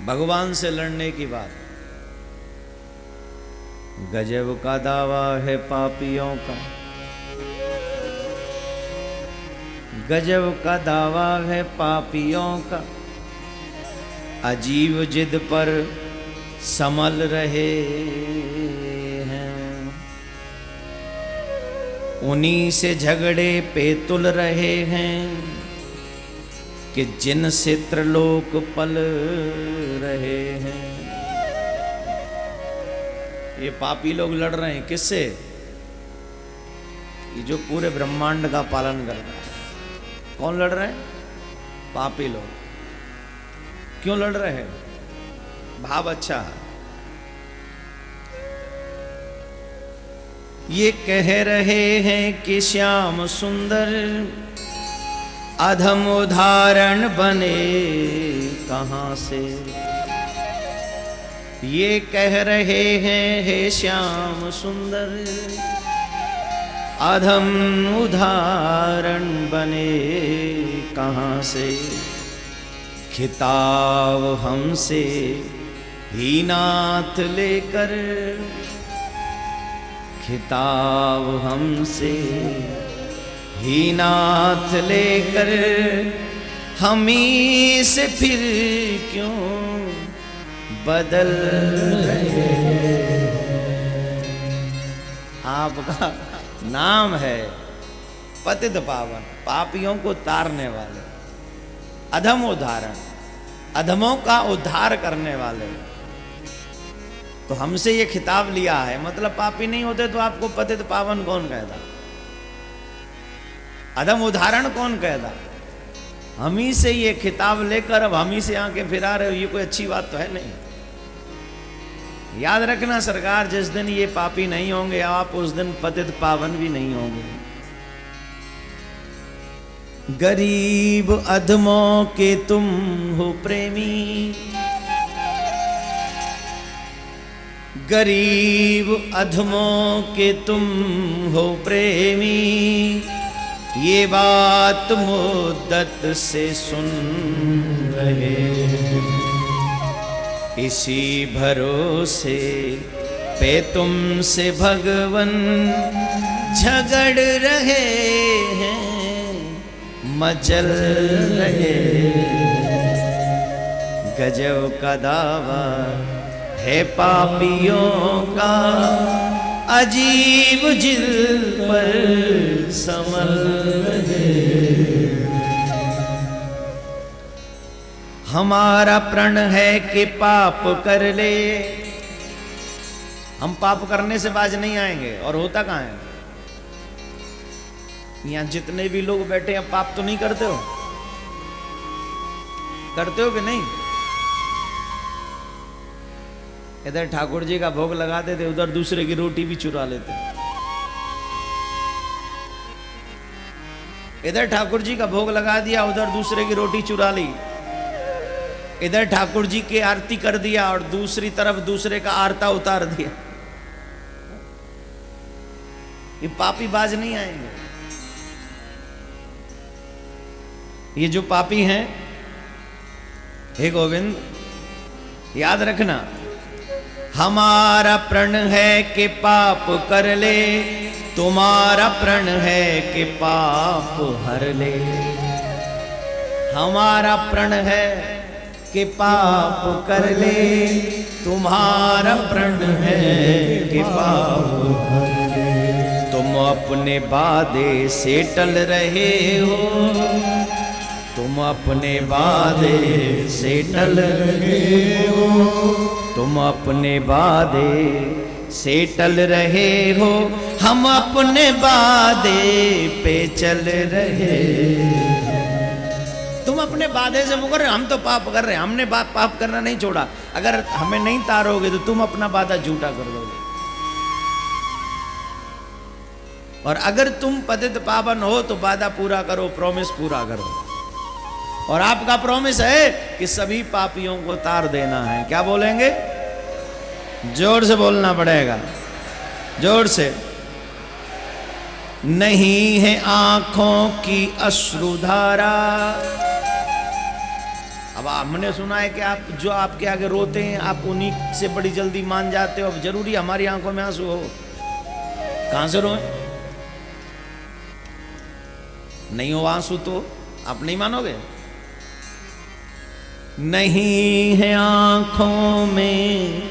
भगवान से लड़ने की बात। गजब का दावा है पापियों का, गजब का दावा है पापियों का, अजीब जिद पर संभल रहे हैं, उन्हीं से झगड़े पे तुल रहे हैं कि जिनसे त्रिलोक पल रहे हैं। ये पापी लोग लड़ रहे हैं किससे? ये जो पूरे ब्रह्मांड का पालन करता है। कौन लड़ रहे हैं? पापी लोग। क्यों लड़ रहे हैं? भाव अच्छा है। ये कह रहे हैं कि श्याम सुंदर अधम उदाहरण बने कहां से। ये कह रहे हैं हे श्याम सुंदर अधम उदाहरण बने कहां से। खिताब हमसे ही नाथ लेकर, खिताब हमसे ही नाथ लेकर, हम ही से फिर क्यों बदल रहे। आपका नाम है पतित पावन, पापियों को तारने वाले, अधम उद्धारण, अधमों का उद्धार करने वाले। तो हमसे ये खिताब लिया है, मतलब पापी नहीं होते तो आपको पतित पावन कौन कहता, अधम उदाहरण कौन कहता। हम ही से ये खिताब लेकर अब हम ही से आके फिरा रहे हो, ये कोई अच्छी बात तो है नहीं। याद रखना सरकार, जिस दिन ये पापी नहीं होंगे आप, उस दिन पतित पावन भी नहीं होंगे। गरीब अधमों के तुम हो प्रेमी, गरीब अधमों के तुम हो प्रेमी, ये बात मुद्दत से सुन रहे। इसी भरोसे पे तुमसे भगवन झगड़ रहे हैं, मचल रहे। गजब का दावा है पापियों का, अजीब जिद पर संभल रहे। हमारा प्रण है कि पाप कर ले, हम पाप करने से बाज नहीं आएंगे। और होता कहां है? यहां जितने भी लोग बैठे हैं पाप तो नहीं करते हो? करते हो कि नहीं? इधर ठाकुर जी का भोग लगाते थे, उधर दूसरे की रोटी भी चुरा लेते। इधर ठाकुर जी का भोग लगा दिया, उधर दूसरे की रोटी चुरा ली। इधर ठाकुर जी की आरती कर दिया और दूसरी तरफ दूसरे का आरता उतार दिया। ये पापी बाज नहीं आएंगे। ये जो पापी हैं, हे गोविंद याद रखना, हमारा प्रण है कि पाप कर ले, तुम्हारा प्रण है कि पाप हर ले। हमारा प्रण है कि पाप कर ले, तुम्हारा प्रण है कि पाप हर ले। तुम अपने वादे से टल रहे हो, तुम अपने वादे से टल रहे हो, तुम अपने वादे से टल रहे हो, हम अपने वादे पे चल रहे। तुम अपने वादे से मुकर रहे, हम तो पाप कर रहे हैं, हमने पाप करना नहीं छोड़ा। अगर हमें नहीं तारोगे तो तुम अपना वादा झूठा कर दोगे। और अगर तुम पतित पावन हो तो वादा पूरा करो, प्रॉमिस पूरा करो। और आपका प्रॉमिस है कि सभी पापियों को तार देना है। क्या बोलेंगे? जोर से बोलना पड़ेगा, जोर से। नहीं है आंखों की अश्रुधारा। अब हमने सुना है कि आप जो आपके आगे रोते हैं आप उन्हीं से बड़ी जल्दी मान जाते हो। अब जरूरी हमारी आंखों में आंसू हो? कहां से रोए? नहीं हो आंसू तो आप नहीं मानोगे। नहीं है आंखों में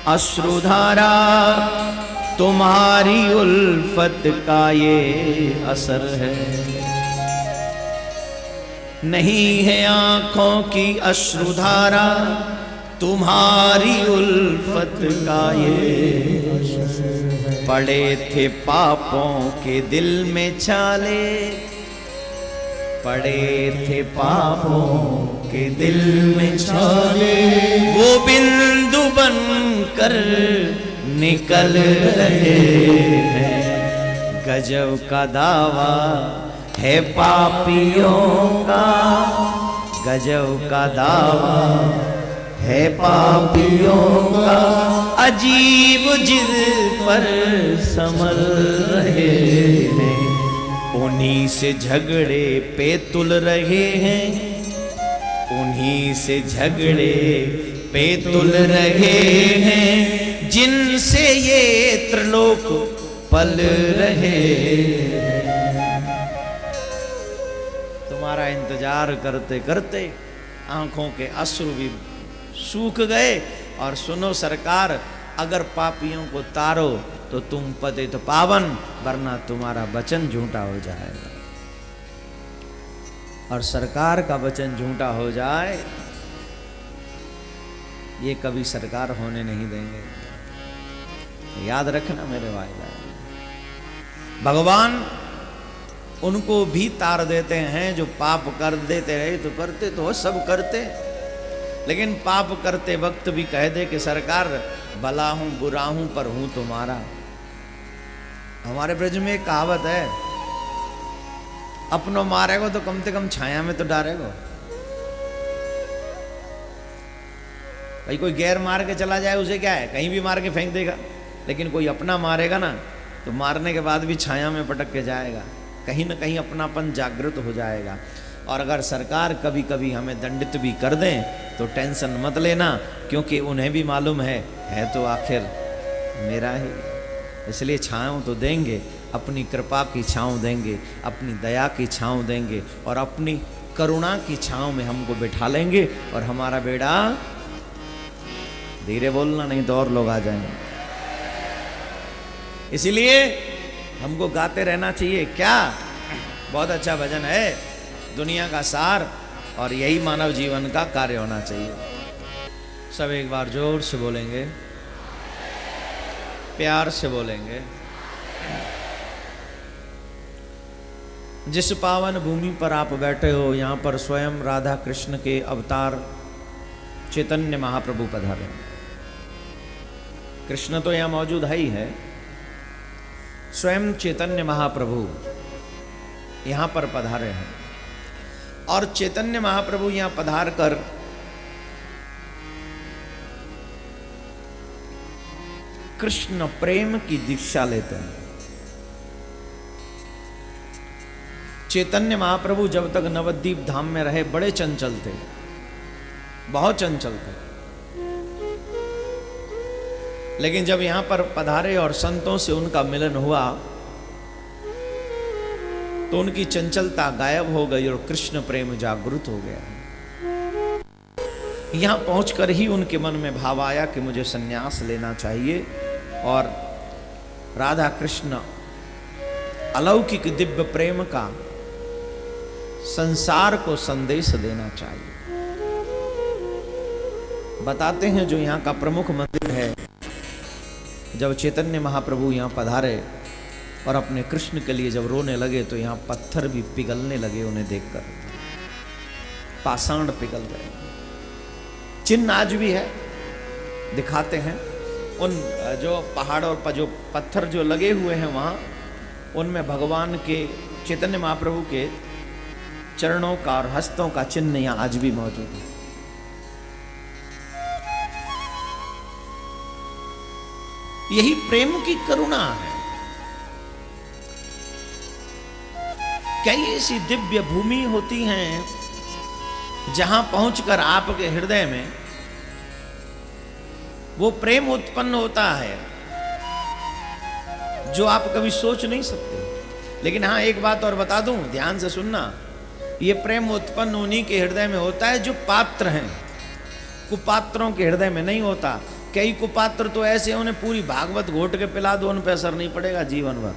अश्रुधारा, तुम्हारी उल्फत का ये असर है। नहीं है आंखों की अश्रुधारा, तुम्हारी उल्फत का ये असर है। पड़े थे पापों के दिल में छाले, पड़े थे पापों के दिल में छाले, वो बिंदु बनकर निकल रहे हैं। गजब का दावा है पापियों का, गजब का दावा है पापियों का। अजीब जिद पर संभल रहे हैं, उन्हीं से झगड़े पे तुल रहे हैं, उन्हीं से झगड़े पे तुल रहे हैं, जिनसे ये त्रिलोक पल रहे हैं। तुम्हारा इंतजार करते करते आंखों के अश्रु भी सूख गए। और सुनो सरकार, अगर पापियों को तारो तो तुम पतित पावन, वरना तुम्हारा वचन झूठा हो जाएगा। और सरकार का वचन झूठा हो जाए ये कभी सरकार होने नहीं देंगे। याद रखना मेरे भाई। भगवान उनको भी तार देते हैं जो पाप कर देते रहे, तो करते तो सब करते, लेकिन पाप करते वक्त भी कह दे कि सरकार भला हूं बुरा हूं पर हूं तुम्हारा। हमारे ब्रज में एक कहावत है, अपनों मारेगो तो कम से कम छाया में तो डारेगो। भाई कोई गैर मार के चला जाए उसे क्या है, कहीं भी मार के फेंक देगा, लेकिन कोई अपना मारेगा ना तो मारने के बाद भी छाया में पटक के जाएगा, कहीं ना कहीं अपनापन जागृत हो जाएगा। और अगर सरकार कभी कभी हमें दंडित भी कर दें तो टेंशन मत लेना, क्योंकि उन्हें भी मालूम है तो आखिर मेरा ही, इसलिए छाँव तो देंगे, अपनी कृपा की छाँव देंगे, अपनी दया की छाँव देंगे, और अपनी करुणा की छाँव में हमको बिठा लेंगे, और हमारा बेड़ा, धीरे बोलना नहीं तो और लोग आ जाएंगे। इसीलिए हमको गाते रहना चाहिए। क्या बहुत अच्छा भजन है, दुनिया का सार, और यही मानव जीवन का कार्य होना चाहिए। सब एक बार जोर से बोलेंगे, प्यार से बोलेंगे। जिस पावन भूमि पर आप बैठे हो, यहाँ पर स्वयं राधा कृष्ण के अवतार चैतन्य महाप्रभु पधारे। कृष्ण तो यहाँ मौजूद है ही है, स्वयं चैतन्य महाप्रभु यहाँ पर पधारे हैं। और चैतन्य महाप्रभु यहाँ पधार कर कृष्ण प्रेम की दीक्षा लेते हैं। चैतन्य महाप्रभु जब तक नवद्वीप धाम में रहे बड़े चंचल थे, बहुत चंचल थे, लेकिन जब यहां पर पधारे और संतों से उनका मिलन हुआ तो उनकी चंचलता गायब हो गई और कृष्ण प्रेम जागृत हो गया। यहां पहुंचकर ही उनके मन में भाव आया कि मुझे संन्यास लेना चाहिए और राधा कृष्ण अलौकिक दिव्य प्रेम का संसार को संदेश देना चाहिए। बताते हैं जो यहाँ का प्रमुख मंदिर है, जब चैतन्य महाप्रभु यहाँ पधारे और अपने कृष्ण के लिए जब रोने लगे तो यहाँ पत्थर भी पिघलने लगे उन्हें देखकर, पाषाण पिघल गए। चिन्ह आज भी है, दिखाते हैं उन जो पहाड़ों पर जो पत्थर जो लगे हुए हैं वहाँ, उनमें भगवान के चैतन्य महाप्रभु के चरणों का और हस्तों का चिन्ह यहाँ आज भी मौजूद है। यही प्रेम की करुणा है। कई ऐसी दिव्य भूमि होती हैं जहां पहुंचकर आपके हृदय में वो प्रेम उत्पन्न होता है जो आप कभी सोच नहीं सकते। लेकिन हाँ, एक बात और बता दूं, ध्यान से सुनना, ये प्रेम उत्पन्न उन्हीं के हृदय में होता है जो पात्र हैं, कुपात्रों के हृदय में नहीं होता। कई कुपात्र तो ऐसे हैं, उन्हें पूरी भागवत घोट के पिला दो, उन पर असर नहीं पड़ेगा जीवन भर।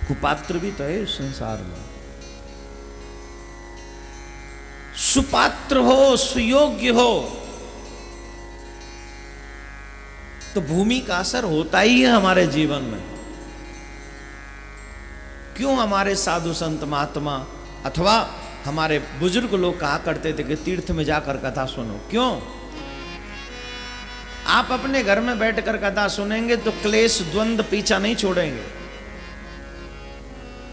कुपात्र भी तो है इस संसार में। सुपात्र हो, सुयोग्य हो, तो भूमि का असर होता ही है हमारे जीवन में। क्यों हमारे साधु संत महात्मा अथवा हमारे बुजुर्ग लोग कहा करते थे कि तीर्थ में जाकर कथा सुनो? क्यों? आप अपने घर में बैठकर कथा सुनेंगे तो क्लेश द्वंद्व पीछा नहीं छोड़ेंगे,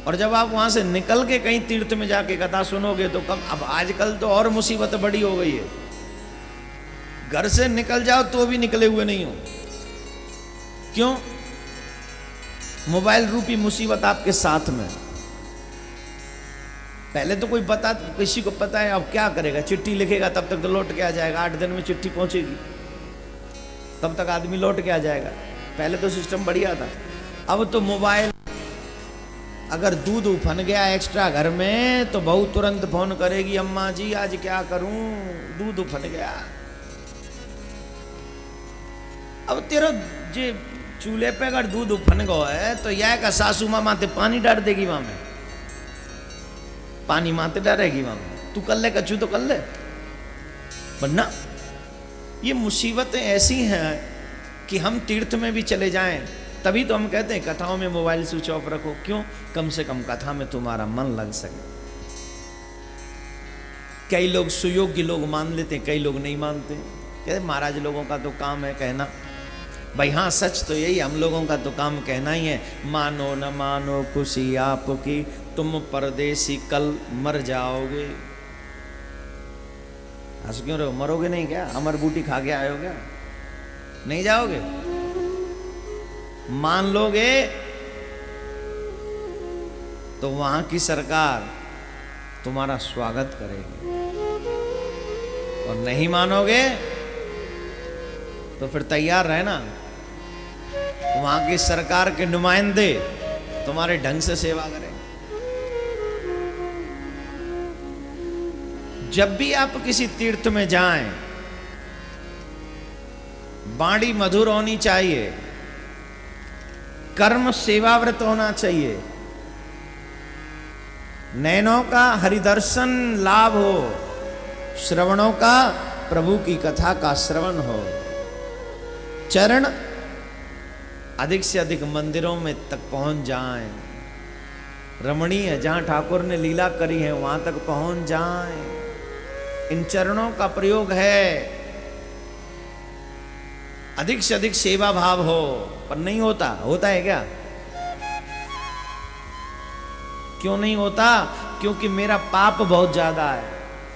और जब आप वहां से निकल के कहीं तीर्थ में जाके कथा सुनोगे तो कब, अब आजकल तो और मुसीबत बड़ी हो गई है, घर से निकल जाओ तो भी निकले हुए नहीं हो। क्यों? मोबाइल रूपी मुसीबत आपके साथ में। पहले तो कोई बता, किसी को पता है, अब क्या करेगा, चिट्ठी लिखेगा तब तक तो लौट के आ जाएगा, 8 दिन में चिट्ठी पहुंचेगी तब तक आदमी लौट के आ जाएगा। पहले तो सिस्टम बढ़िया था। अब तो मोबाइल, अगर दूध उफन गया एक्स्ट्रा घर में तो बहू तुरंत फोन करेगी, अम्मा जी आज क्या करूं, दूध उफन गया। अब तेरा जे चूल्हे पे अगर दूध उफन गो है तो यह का सासू माँ माते पानी डाल देगी, वहां में पानी माते डालेगी, वहां में तू कर ले कच्छू तो कर ले, वरना ये मुसीबतें ऐसी हैं कि हम तीर्थ में भी चले जाएं तभी तो हम कहते हैं कथाओं में मोबाइल स्विच ऑफ रखो। क्यों? कम से कम कथा में तुम्हारा मन लग सके। कई लोग सुयोग्य लोग मान लेते हैं, कई लोग नहीं मानते। कहते महाराज लोगों का तो काम है कहना। भाई हाँ, सच तो यही, हम लोगों का तो काम कहना ही है। मानो न मानो खुशी आपकी, तुम परदेसी कल मर जाओगे। हंस क्यों रहे हो? मरोगे नहीं क्या? अमर बूटी खा के आए हो क्या? नहीं जाओगे? मान लोगे तो वहां की सरकार तुम्हारा स्वागत करेगी, और नहीं मानोगे तो फिर तैयार रहना, वहां की सरकार के नुमाइंदे तुम्हारे ढंग से सेवा करें। जब भी आप किसी तीर्थ में जाएं, बाणी मधुर होनी चाहिए, कर्म सेवाव्रत होना चाहिए, नैनों का हरिदर्शन लाभ हो, श्रवणों का प्रभु की कथा का श्रवण हो, चरण अधिक से अधिक मंदिरों में तक पहुंच जाएं, रमणीय जहां ठाकुर ने लीला करी है वहां तक पहुंच जाएं। इन चरणों का प्रयोग है, अधिक से अधिक सेवा भाव हो, पर नहीं होता। होता है क्या? क्यों नहीं होता? क्योंकि मेरा पाप बहुत ज्यादा है।